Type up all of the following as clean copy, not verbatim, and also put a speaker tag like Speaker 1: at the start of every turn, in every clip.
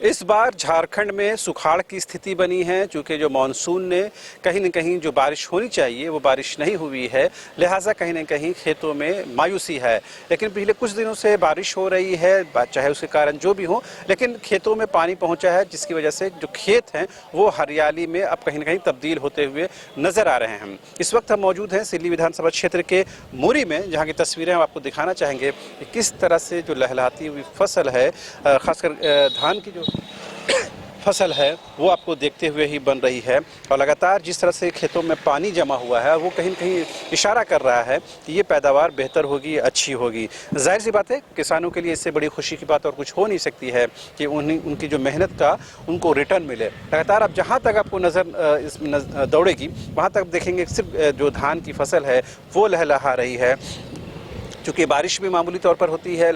Speaker 1: इस बार झारखंड में सुखाड़ की स्थिति बनी है, चूँकि जो मानसून ने कहीं न कहीं जो बारिश होनी चाहिए वो बारिश नहीं हुई है, लिहाजा कहीं न कहीं खेतों में मायूसी है। लेकिन पिछले कुछ दिनों से बारिश हो रही है, चाहे उसके कारण जो भी हो, लेकिन खेतों में पानी पहुंचा है, जिसकी वजह से जो खेत हैं वो हरियाली में अब कहीं न कहीं तब्दील होते हुए नजर आ रहे हैं। इस वक्त हम मौजूद हैं सिल्ली विधानसभा क्षेत्र के मुरी में, जहाँ की तस्वीरें हम आपको दिखाना चाहेंगे कि किस तरह से जो लहलहाती हुई फसल है, खासकर धान की जो फसल है वो आपको देखते हुए ही बन रही है। और लगातार जिस तरह से खेतों में पानी जमा हुआ है वो कहीं न कहीं इशारा कर रहा है कि ये पैदावार बेहतर होगी, अच्छी होगी। जाहिर सी बात है, किसानों के लिए इससे बड़ी खुशी की बात और कुछ हो नहीं सकती है कि उनकी जो मेहनत का उनको रिटर्न मिले। लगातार अब जहाँ तक आपको नज़र इसमें दौड़ेगी वहाँ तक देखेंगे सिर्फ जो धान की फसल है वो लहलहा रही है। चूँकि बारिश भी मामूली तौर पर होती है,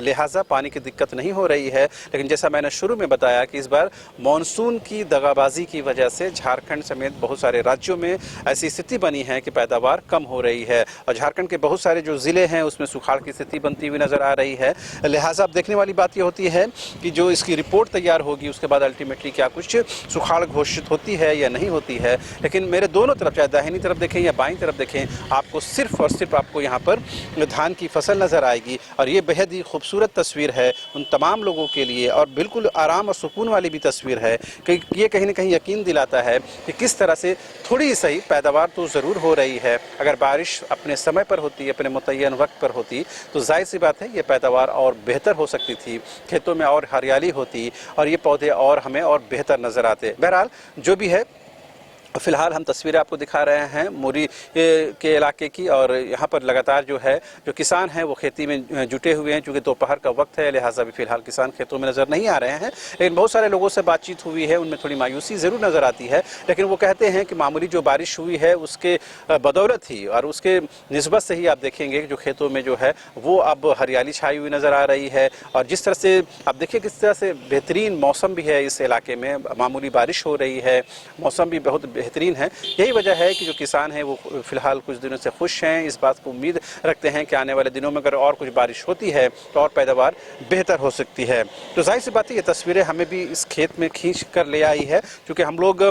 Speaker 1: लिहाजा पानी की दिक्कत नहीं हो रही है। लेकिन जैसा मैंने शुरू में बताया कि इस बार मानसून की दगाबाजी की वजह से झारखंड समेत बहुत सारे राज्यों में ऐसी स्थिति बनी है कि पैदावार कम हो रही है और झारखंड के बहुत सारे जो ज़िले हैं उसमें सुखाड़ की स्थिति बनती हुई नज़र आ रही है। लिहाजा अब देखने वाली बात ये होती है कि जो इसकी रिपोर्ट तैयार होगी उसके बाद अल्टीमेटली क्या कुछ सुखाड़ घोषित होती है या नहीं होती है। लेकिन मेरे दोनों तरफ, चाहे दाहिनी तरफ देखें या बाईं तरफ देखें, आपको सिर्फ और सिर्फ आपको यहाँ पर धान की फसल नज़र आएगी। और ये बेहद ही खूबसूरत तस्वीर है उन तमाम लोगों के लिए और बिल्कुल आराम और सुकून वाली भी तस्वीर है कि ये कहीं ना कहीं यकीन दिलाता है कि किस तरह से थोड़ी सही पैदावार तो ज़रूर हो रही है। अगर बारिश अपने समय पर होती, अपने मुतय्यन वक्त पर होती तो जाहिर सी बात है ये पैदावार और बेहतर हो सकती थी, खेतों में और हरियाली होती और ये पौधे और हमें और बेहतर नज़र आते। बहरहाल जो भी है, फिलहाल हम तस्वीरें आपको दिखा रहे हैं मुरी के इलाके की और यहाँ पर लगातार जो है जो किसान हैं वो खेती में जुटे हुए हैं। चूँकि दोपहर का वक्त है लिहाजा भी फिलहाल किसान खेतों में नज़र नहीं आ रहे हैं। लेकिन बहुत सारे लोगों से बातचीत हुई है, उनमें थोड़ी मायूसी ज़रूर नज़र आती है। लेकिन वो कहते हैं कि मामूली जो बारिश हुई है उसके बदौलत ही और उसके निस्बत से ही आप देखेंगे कि जो खेतों में जो है वो अब हरियाली छाई हुई नज़र आ रही है। और जिस तरह से आप देखिए किस तरह से बेहतरीन मौसम भी है इस इलाके में, मामूली बारिश हो रही है, मौसम भी बहुत बेहतरीन है। यही वजह है कि जो किसान हैं वो फिलहाल कुछ दिनों से खुश हैं, इस बात को उम्मीद रखते हैं कि आने वाले दिनों में अगर और कुछ बारिश होती है तो और पैदावार बेहतर हो सकती है। तो जाहिर सी बात है ये तस्वीरें हमें भी इस खेत में खींच कर ले आई है, क्योंकि हम लोग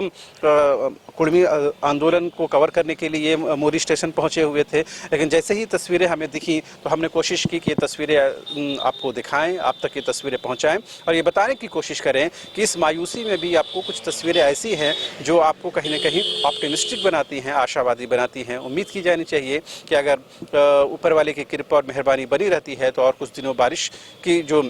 Speaker 1: कुर्मी आंदोलन को कवर करने के लिए मोरी स्टेशन पहुंचे हुए थे। लेकिन जैसे ही तस्वीरें हमें दिखी तो हमने कोशिश की कि ये तस्वीरें आपको दिखाएं, आप तक ये तस्वीरें पहुंचाएं और ये बताने की कोशिश करें कि इस मायूसी में भी आपको कुछ तस्वीरें ऐसी हैं जो आपको कहीं न कहीं ऑप्टिमिस्टिक बनाती हैं, आशावादी बनाती हैं। उम्मीद की जानी चाहिए कि अगर ऊपर वाले की कृपा और मेहरबानी बनी रहती है तो और कुछ दिनों बारिश की जो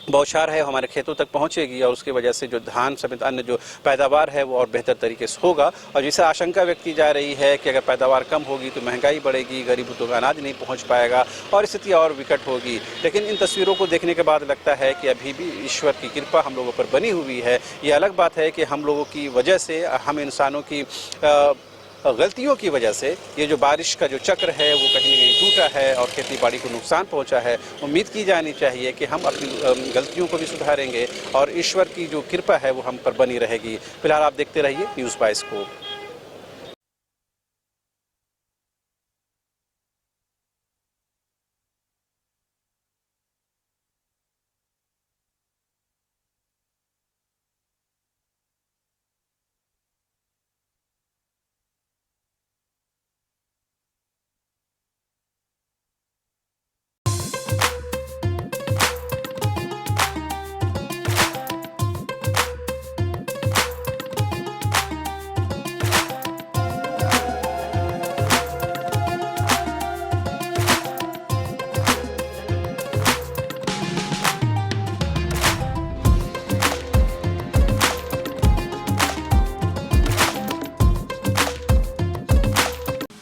Speaker 1: बौछार है हमारे खेतों तक पहुंचेगी और उसकी वजह से जो धान समेत अन्य जो पैदावार है वो और बेहतर तरीके से होगा। और जिसे आशंका व्यक्त की जा रही है कि अगर पैदावार कम होगी तो महंगाई बढ़ेगी, गरीबों तक अनाज नहीं पहुंच पाएगा और स्थिति और विकट होगी। लेकिन इन तस्वीरों को देखने के बाद लगता है कि अभी भी ईश्वर की कृपा हम लोगों पर बनी हुई है। ये अलग बात है कि हम लोगों की वजह से, हम इंसानों की गलतियों की वजह से ये जो बारिश का जो चक्र है वो कहीं न कहीं टूटा है और खेती बाड़ी को नुकसान पहुंचा है। उम्मीद की जानी चाहिए कि हम अपनी गलतियों को भी सुधारेंगे और ईश्वर की जो कृपा है वो हम पर बनी रहेगी। फिलहाल आप देखते रहिए न्यूज़ बाइस्कोप।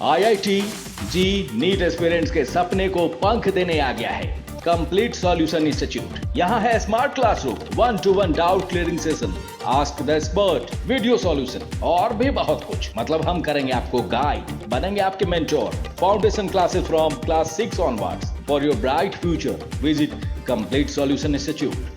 Speaker 2: IIT जी नीट एस्पिरेंट्स के सपने को पंख देने आ गया है कंप्लीट सॉल्यूशन इंस्टीट्यूट। यहाँ है smart classroom, 1-to-1 doubt clearing session, ask the expert, video solution और भी बहुत कुछ। मतलब हम करेंगे आपको गाइड, बनेंगे आपके mentor. Foundation classes from class 6 onwards for your bright future. Visit complete solution institute.